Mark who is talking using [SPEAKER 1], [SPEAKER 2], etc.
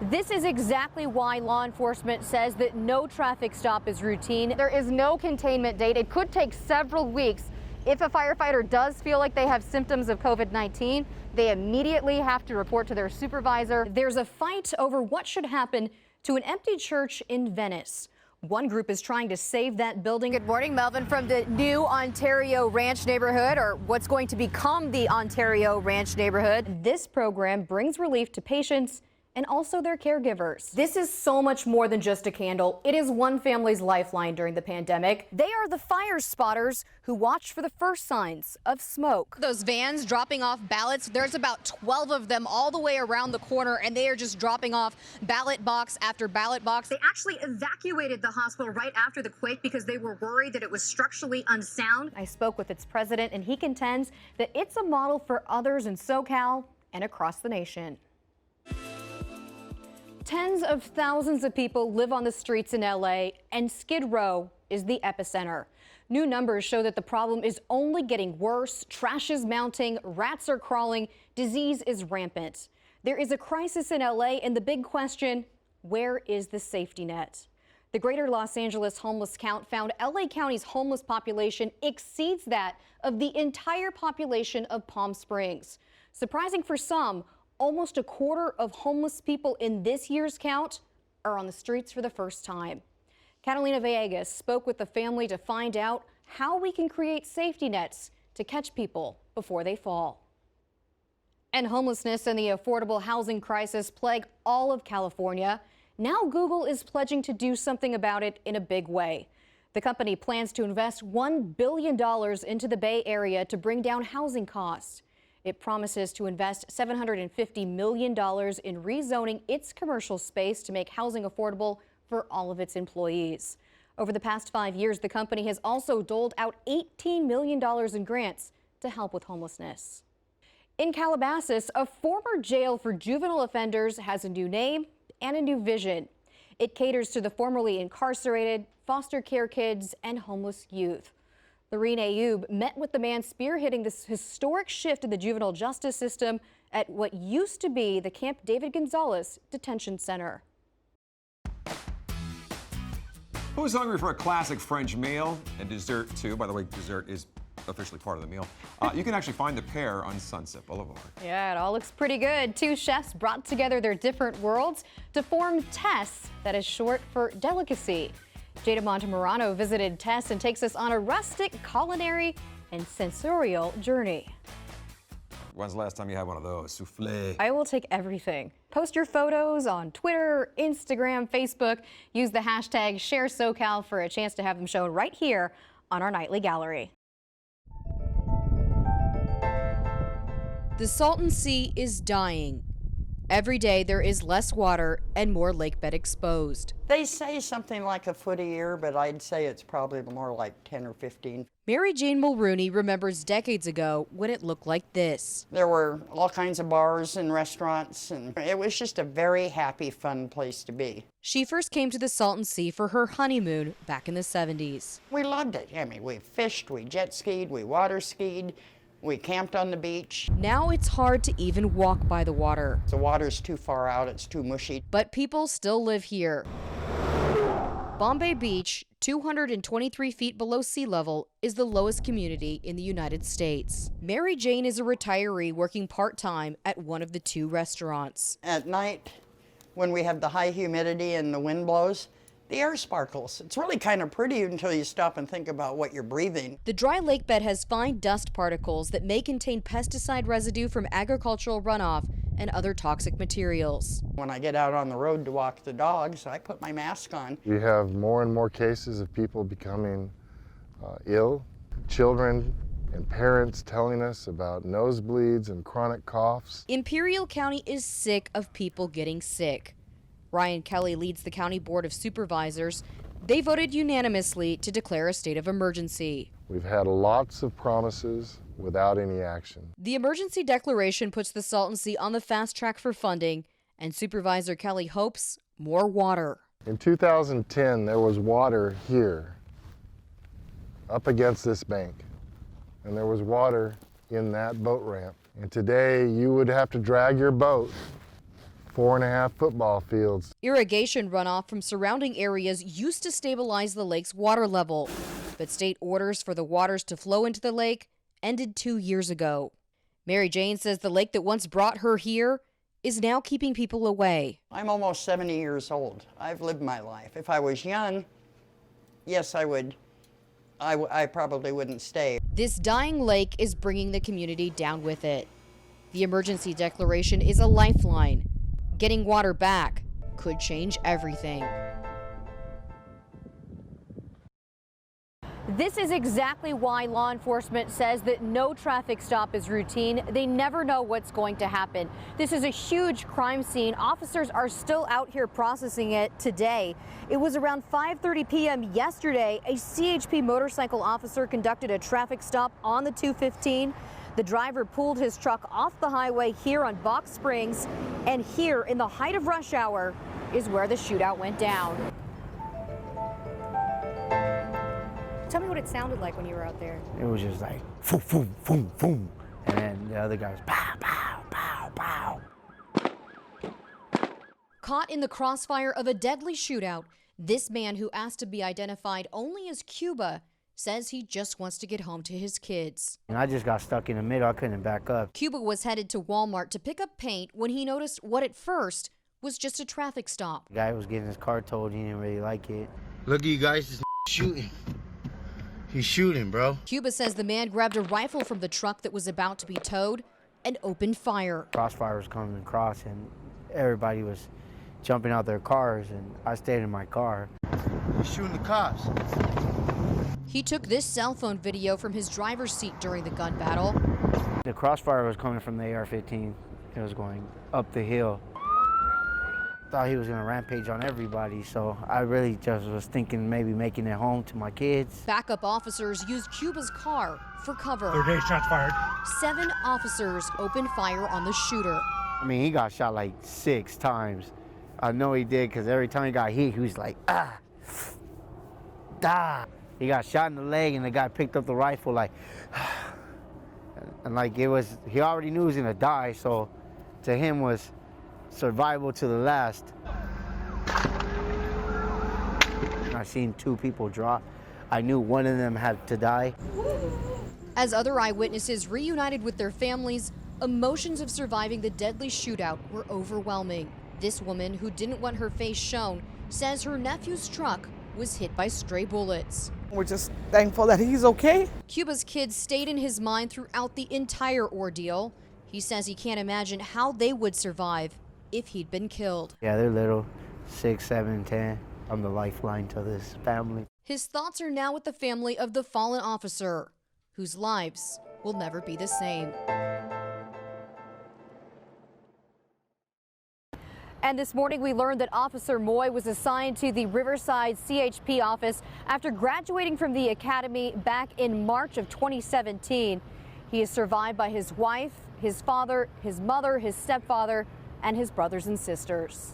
[SPEAKER 1] This is exactly why law enforcement says that no traffic stop is routine. There is no containment date. It could take several weeks. If a firefighter does feel like they have symptoms of COVID-19, they immediately have to report to their supervisor. There's a fight over what should happen to an empty church in Venice. One group is trying to save that building. Good morning, Melvin, from the new Ontario Ranch neighborhood, or what's going to become the Ontario Ranch neighborhood. This program brings relief to patients and also their caregivers. This is so much more than just a candle. It is one family's lifeline during the pandemic. They are the fire spotters who watch for the first signs of smoke. Those vans dropping off ballots, there's about 12 of them all the way around the corner, and they are just dropping off ballot box after ballot box. They actually evacuated the hospital right after the quake because they were worried that it was structurally unsound. I spoke with its president, and he contends that it's a model for others in SoCal and across the nation. Tens of thousands of people live on the streets in LA, and Skid Row is the epicenter. New numbers show that the problem is only getting worse. Trash is mounting, rats are crawling, disease is rampant. There is a crisis in LA, and the big question, where is the safety net? The Greater Los Angeles homeless count found LA County's homeless population exceeds that of the entire population of Palm Springs. Surprising for some, almost a quarter of homeless people in this year's count are on the streets for the first time. Catalina Villegas spoke with the family to find out how we can create safety nets to catch people before they fall. And homelessness and the affordable housing crisis plague all of California. Now Google is pledging to do something about it in a big way. The company plans to invest $1 billion into the Bay Area to bring down housing costs. It promises to invest $750 million in rezoning its commercial space to make housing affordable for all of its employees. Over the past 5 years, the company has also doled out $18 million in grants to help with homelessness. In Calabasas, a former jail for juvenile offenders has a new name and a new vision. It caters to the formerly incarcerated, foster care kids, and homeless youth. Lorene Ayoub met with the man spearheading this historic shift in the juvenile justice system at what used to be the Camp David Gonzalez Detention Center.
[SPEAKER 2] Who's hungry for a classic French meal and dessert too? By the way, dessert is officially part of the meal. You can actually find the pair on Sunset Boulevard. Yeah, it all looks pretty good. Two chefs brought together their different worlds to form Tess, that is short for delicacy. Jada Montemurano visited Tess and takes us on a rustic, culinary, and sensorial journey. When's the last time you had one of those? Soufflé. I will take everything. Post your photos on Twitter, Instagram, Facebook. Use the hashtag #ShareSoCal for a chance to have them shown right here on our nightly gallery. The Salton Sea is dying. Every day there is less water and more lake bed exposed.
[SPEAKER 3] They say something like a foot a year, but I'd say it's probably more like 10 or 15.
[SPEAKER 1] Mary Jane Mulrooney remembers decades ago when it looked like this.
[SPEAKER 3] There were all kinds of bars and restaurants, and it was just a very happy, fun place to be.
[SPEAKER 1] She first came to the Salton Sea for her honeymoon back in the 70s.
[SPEAKER 3] We loved it. I mean, we fished, we jet skied, we water skied. We camped on the beach.
[SPEAKER 1] Now it's hard to even walk by the water.
[SPEAKER 3] The water's too far out, it's too mushy.
[SPEAKER 1] But people still live here. Bombay Beach, 223 feet below sea level, is the lowest community in the United States. Mary Jane is a retiree working part-time at one of the two restaurants.
[SPEAKER 3] At night, when we have the high humidity and the wind blows, the air sparkles. It's really kind of pretty until you stop and think about what you're breathing.
[SPEAKER 1] The dry lake bed has fine dust particles that may contain pesticide residue from agricultural runoff and other toxic materials.
[SPEAKER 3] When I get out on the road to walk the dogs, I put my mask on.
[SPEAKER 4] We have more and more cases of people becoming ill, children and parents telling us about nosebleeds and chronic coughs.
[SPEAKER 1] Imperial County is sick of people getting sick. Ryan Kelly leads the County Board of Supervisors. They voted unanimously to declare a state of emergency.
[SPEAKER 4] We've had lots of promises without any action.
[SPEAKER 1] The emergency declaration puts the Salton Sea on the fast track for funding, and Supervisor Kelly hopes more water.
[SPEAKER 4] In 2010, there was water here, up against this bank, and there was water in that boat ramp. And today, you would have to drag your boat 4.5 football fields.
[SPEAKER 1] Irrigation runoff from surrounding areas used to stabilize the lake's water level, but state orders for the waters to flow into the lake ended 2 years ago. Mary Jane says the lake that once brought her here is now keeping people away.
[SPEAKER 3] I'm almost 70 years old. I've lived my life. If I was young, yes, I would. I probably wouldn't stay.
[SPEAKER 1] This dying lake is bringing the community down with it. The emergency declaration is a lifeline. Getting water back could change everything. This is exactly why law enforcement says that no traffic stop is routine. They never know what's going to happen. This is a huge crime scene. Officers are still out here processing it today. It was around 5:30 p.m. yesterday. A CHP motorcycle officer conducted a traffic stop on the 215. The driver pulled his truck off the highway here on Box Springs, and here in the height of rush hour is where the shootout went down. Tell me what it sounded like when you were out there.
[SPEAKER 5] It was just like, boom, boom, boom, boom. And then the other guy was pow, pow, pow, pow.
[SPEAKER 1] Caught in the crossfire of a deadly shootout, this man, who asked to be identified only as Cuba, says he just wants to get home to his kids.
[SPEAKER 5] And I just got stuck in the middle. I couldn't back up.
[SPEAKER 1] Cuba was headed to Walmart to pick up paint when he noticed what at first was just a traffic stop.
[SPEAKER 5] The guy was getting his car towed. He didn't really like it.
[SPEAKER 6] Look at you guys, just shooting. He's shooting, bro.
[SPEAKER 1] Cuba says the man grabbed a rifle from the truck that was about to be towed and opened fire.
[SPEAKER 5] Crossfire was coming across, and everybody was jumping out their cars, and I stayed in my car.
[SPEAKER 6] He's shooting the cops.
[SPEAKER 1] He took this cell phone video from his driver's seat during the gun battle.
[SPEAKER 5] The crossfire was coming from the AR-15. It was going up the hill. Thought he was gonna rampage on everybody, so I really just was thinking maybe making it home to my kids.
[SPEAKER 1] Backup officers used Cuba's car for cover.
[SPEAKER 7] 38 shots fired.
[SPEAKER 1] 7 officers opened fire on the shooter.
[SPEAKER 5] I mean, he got shot like 6 times. I know he did, because every time he got hit, he was like, ah, da. He got shot in the leg, and the guy picked up the rifle like, and like it was, he already knew he was gonna die, so to him was survival to the last. I seen 2 people drop. I knew one of them had to die.
[SPEAKER 1] As other eyewitnesses reunited with their families, emotions of surviving the deadly shootout were overwhelming. This woman, who didn't want her face shown, says her nephew's truck was hit by stray bullets.
[SPEAKER 8] We're just thankful that he's okay.
[SPEAKER 1] Cuba's kids stayed in his mind throughout the entire ordeal. He says he can't imagine how they would survive if he'd been killed.
[SPEAKER 5] Yeah, they're little, 6, 7, 10. I'm the lifeline to this family.
[SPEAKER 1] His thoughts are now with the family of the fallen officer, whose lives will never be the same. And this morning we learned that Officer Moy was assigned to the Riverside CHP office after graduating from the academy back in March of 2017. He is survived by his wife, his father, his mother, his stepfather, and his brothers and sisters.